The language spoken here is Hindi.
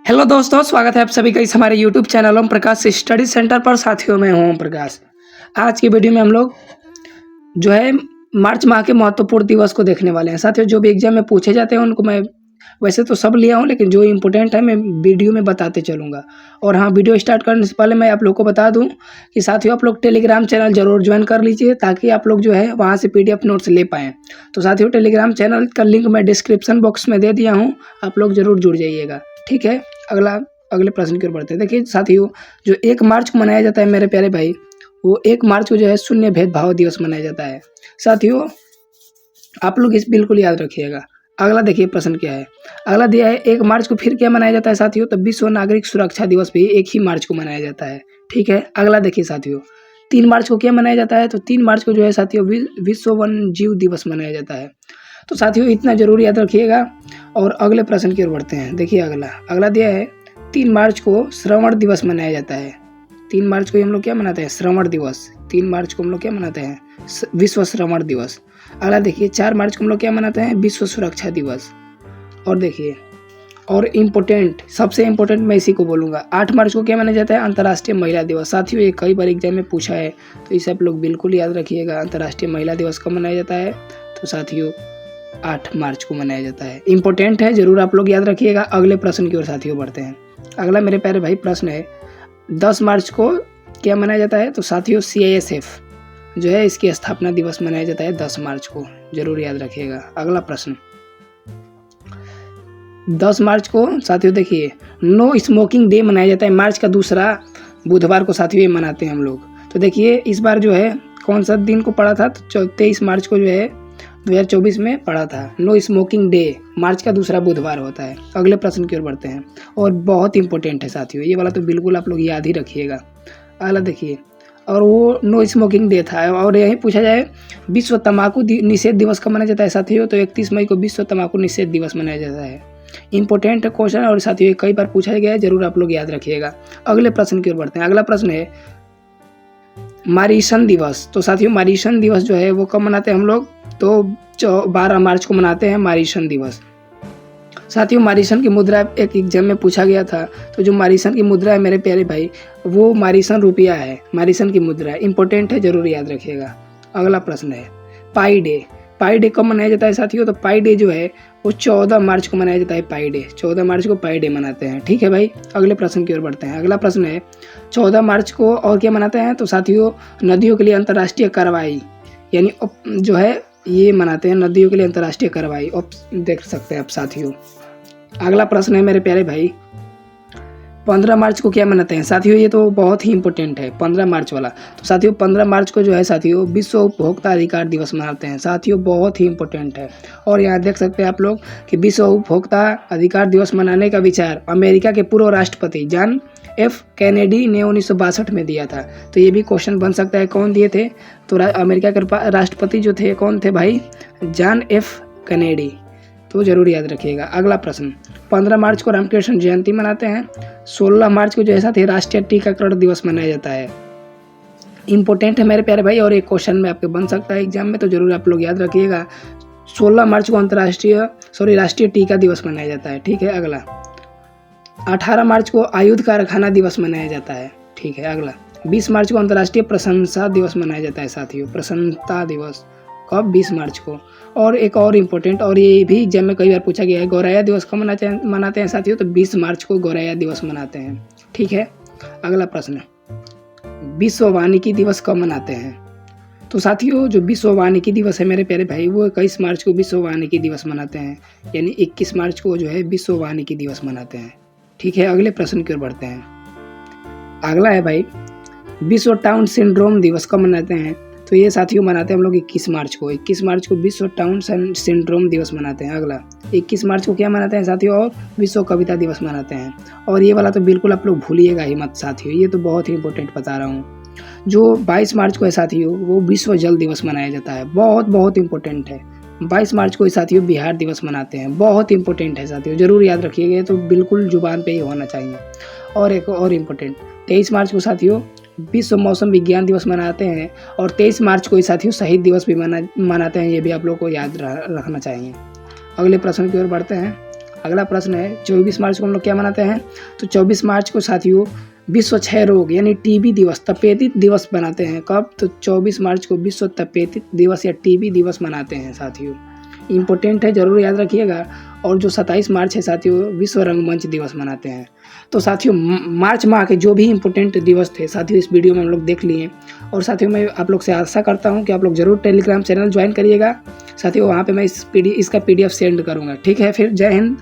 हेलो दोस्तों, स्वागत है आप सभी का इस हमारे YouTube channel Om Prakash study centre पर। साथियों, मैं हूं ओम प्रकाश। आज की वीडियो में हम लोग जो है मार्च माह के महत्वपूर्ण दिवस को देखने वाले हैं। साथियों, जो भी एग्जाम में पूछे जाते हैं उनको मैं वैसे तो सब लिया हूं, लेकिन जो इम्पोर्टेंट है मैं वीडियो में बताते चलूँगा। और हाँ, वीडियो स्टार्ट करने से पहले मैं आप लोग को बता दूँ कि साथियों आप लोग टेलीग्राम चैनल जरूर ज्वाइन कर लीजिए, ताकि आप लोग जो है वहाँ से PDF नोट्स ले पाएँ। तो साथियों, टेलीग्राम चैनल का लिंक मैं डिस्क्रिप्शन बॉक्स में दे दिया हूँ, आप लोग जरूर जुड़ जाइएगा। ठीक है, अगले प्रश्न की ओर बढ़ते हैं। देखिए साथियों, जो 1 मार्च को मनाया जाता है मेरे प्यारे भाई, वो 1 मार्च को जो है शून्य भेदभाव दिवस मनाया जाता है। साथियों, आप लोग इस बिल्कुल याद रखिएगा। अगला देखिए प्रश्न क्या है। अगला दिया है 1 मार्च को फिर क्या मनाया जाता है साथियों, तो विश्व नागरिक सुरक्षा दिवस भी 1 ही मार्च को मनाया जाता है। ठीक है, अगला देखिए साथियों, 3 मार्च को क्या मनाया जाता है, तो 3 मार्च को जो है साथियों विश्व वन्य जीव दिवस मनाया जाता है। तो साथियों इतना जरूर याद रखिएगा। और अगले प्रश्न की ओर बढ़ते हैं। देखिए अगला दिया है 3 मार्च को श्रवण दिवस मनाया जाता है। 3 मार्च को हम लोग क्या मनाते हैं, श्रवण दिवस। 3 मार्च को हम लोग क्या मनाते हैं, विश्व श्रवण दिवस। अगला देखिए 4 मार्च को हम लोग क्या मनाते हैं, विश्व सुरक्षा दिवस। और देखिए और इम्पोर्टेंट, सबसे इम्पोर्टेंट मैं इसी को बोलूँगा, 8 मार्च को क्या माना जाता है, अंतर्राष्ट्रीय महिला दिवस। साथियों ये कई बार एग्जाम में पूछा है, तो इसे आप लोग बिल्कुल याद रखिएगा। अंतर्राष्ट्रीय महिला दिवस कब मनाया जाता है, तो साथियों 8 मार्च को मनाया जाता है। इंपॉर्टेंट है, जरूर आप लोग याद रखिएगा। अगले प्रश्न की ओर साथियों बढ़ते हैं। अगला मेरे प्यारे भाई प्रश्न है, 10 मार्च को क्या मनाया जाता है, तो साथियों CISF जो है इसकी स्थापना दिवस मनाया जाता है 10 मार्च को, जरूर याद रखिएगा। अगला प्रश्न 10 मार्च को साथियों देखिए नो स्मोकिंग डे मनाया जाता है। मार्च का दूसरा बुधवार को साथियों ये मनाते हैं हम लोग। तो देखिए इस बार जो है कौन सा दिन को पड़ा था, तो 23 मार्च को जो है 2024 में पड़ा था। नो स्मोकिंग डे मार्च का दूसरा बुधवार होता है। अगले प्रश्न की ओर बढ़ते हैं, और बहुत इंपॉर्टेंट है साथियों, ये वाला तो बिल्कुल आप लोग याद ही रखिएगा। अगला देखिए, और वो नो स्मोकिंग डे था। और यही पूछा जाए विश्व तंबाकू निषेध दिवस कब मनाया जाता है साथियों, तो 31 मई को विश्व तंबाकू निषेध दिवस मनाया जाता है। इंपॉर्टेंट क्वेश्चन और साथियों कई बार पूछा गया है, जरूर आप लोग याद रखिएगा। अगले प्रश्न की ओर बढ़ते हैं। अगला प्रश्न है मारीशन दिवस। तो साथियों मारीशन दिवस जो है वो कब मनाते हैं हम लोग, तो 12 मार्च को मनाते हैं मारीशन दिवस। साथियों मारीशन की मुद्रा एक एग्जाम में पूछा गया था, तो जो मारीशन की मुद्रा है मेरे प्यारे भाई, वो मारीशन रुपया है। मारीशन की मुद्रा इंपॉर्टेंट है, जरूर याद रखिएगा। अगला प्रश्न है पाई डे। पाई डे कब मनाया जाता है साथियों, तो पाई डे जो है वो 14 मार्च को मनाया जाता है। पाई डे 14 मार्च को पाई डे मनाते हैं। ठीक है भाई, अगले प्रश्न की ओर बढ़ते हैं। अगला प्रश्न है 14 मार्च को और क्या मनाते हैं, तो साथियों नदियों के लिए अंतर्राष्ट्रीय कार्रवाई, यानी जो है ये मनाते हैं नदियों के लिए अंतर्राष्ट्रीय कार्रवाई। देख सकते हैं आप साथियों। अगला प्रश्न है मेरे प्यारे भाई 15 मार्च को क्या मनाते हैं साथियों, ये तो बहुत ही इंपॉर्टेंट है 15 मार्च वाला। तो साथियों 15 मार्च को जो है साथियों विश्व उपभोक्ता अधिकार दिवस मनाते हैं। साथियों बहुत ही इंपॉर्टेंट है। और यहाँ देख सकते हैं आप लोग कि विश्व उपभोक्ता अधिकार दिवस मनाने का विचार अमेरिका के पूर्व राष्ट्रपति जॉन F कैनेडी ने 1962 में दिया था। तो ये भी क्वेश्चन बन सकता है, कौन दिए थे, तो अमेरिका के राष्ट्रपति जो थे कौन थे भाई, जॉन F कैनेडी। तो जरूर याद रखिएगा। अगला प्रश्न 15 मार्च को रामकृष्ण जयंती मनाते हैं। 16 मार्च को जो है साथ ही राष्ट्रीय टीकाकरण दिवस मनाया जाता है। इंपॉर्टेंट है मेरे प्यारे भाई, और एक क्वेश्चन में आपके बन सकता है एग्जाम में, तो जरूर आप लोग याद रखिएगा। 16 मार्च को राष्ट्रीय टीका दिवस मनाया जाता है। ठीक है, अगला 18 मार्च को आयुध कारखाना दिवस मनाया जाता है। ठीक है, अगला 20 मार्च को अंतर्राष्ट्रीय प्रशंसा दिवस मनाया जाता है साथियों। प्रशंसा दिवस कब, 20 मार्च को। और एक और इम्पोर्टेंट, और ये भी एग्जाम में कई बार पूछा गया है, गौरैया दिवस कब मनाते हैं साथियों, तो 20 मार्च को गौरैया दिवस मनाते हैं। ठीक है, अगला प्रश्न विश्व वानिकी दिवस कब मनाते हैं, तो साथियों जो विश्व वानिकी दिवस है मेरे प्यारे भाई, वो 21 मार्च को विश्व वानिकी दिवस मनाते हैं, यानी 21 मार्च को जो है विश्व वानिकी दिवस मनाते हैं। ठीक है, अगले प्रश्न की ओर बढ़ते हैं। अगला है भाई विश्व टाउन सिंड्रोम दिवस कब मनाते हैं, तो ये साथियों मनाते हैं हम लोग 21 मार्च को। 21 मार्च को विश्व टाउन सिंड्रोम दिवस मनाते हैं। अगला 21 मार्च को क्या मनाते हैं साथियों, और विश्व कविता दिवस मनाते हैं। और ये वाला तो बिल्कुल आप लोग भूलिएगा ही मत साथियों, ये तो बहुत ही इंपॉर्टेंट बता रहा हूँ। जो 22 मार्च को है साथियों, वो विश्व जल दिवस मनाया जाता है। बहुत इंपॉर्टेंट है। 22 मार्च को साथियों बिहार दिवस मनाते हैं। बहुत इंपॉर्टेंट है साथियों, जरूर याद रखिएगा, तो बिल्कुल जुबान पे ही होना चाहिए। और एक और इम्पोर्टेंट 23 मार्च को साथियों विश्व मौसम विज्ञान दिवस मनाते हैं। और 23 मार्च को साथियों शहीद दिवस भी मनाते हैं, ये भी आप लोग को याद रखना चाहिए। अगले प्रश्न की ओर बढ़ते हैं। अगला प्रश्न है 24 मार्च को हम लोग क्या मनाते हैं? तो 24 मार्च को साथियों विश्व क्षय रोग यानी टीबी दिवस, तपेदिक दिवस मनाते हैं। कब? तो 24 मार्च को विश्व तपेदिक दिवस या टीबी दिवस मनाते हैं साथियों। इम्पोर्टेंट है, ज़रूर याद रखिएगा। और जो 27 मार्च है साथियों विश्व रंगमंच दिवस मनाते हैं। तो साथियों मार्च माह के जो भी इम्पोर्टेंट दिवस थे साथियों इस वीडियो में हम लोग देख लिए। और साथियों मैं आप लोग से आशा करता हूँ कि आप लोग ज़रूर टेलीग्राम चैनल ज्वाइन करिएगा। साथियों वहाँ पे मैं इसका PDF सेंड करूँगा। ठीक है, फिर जय हिंद।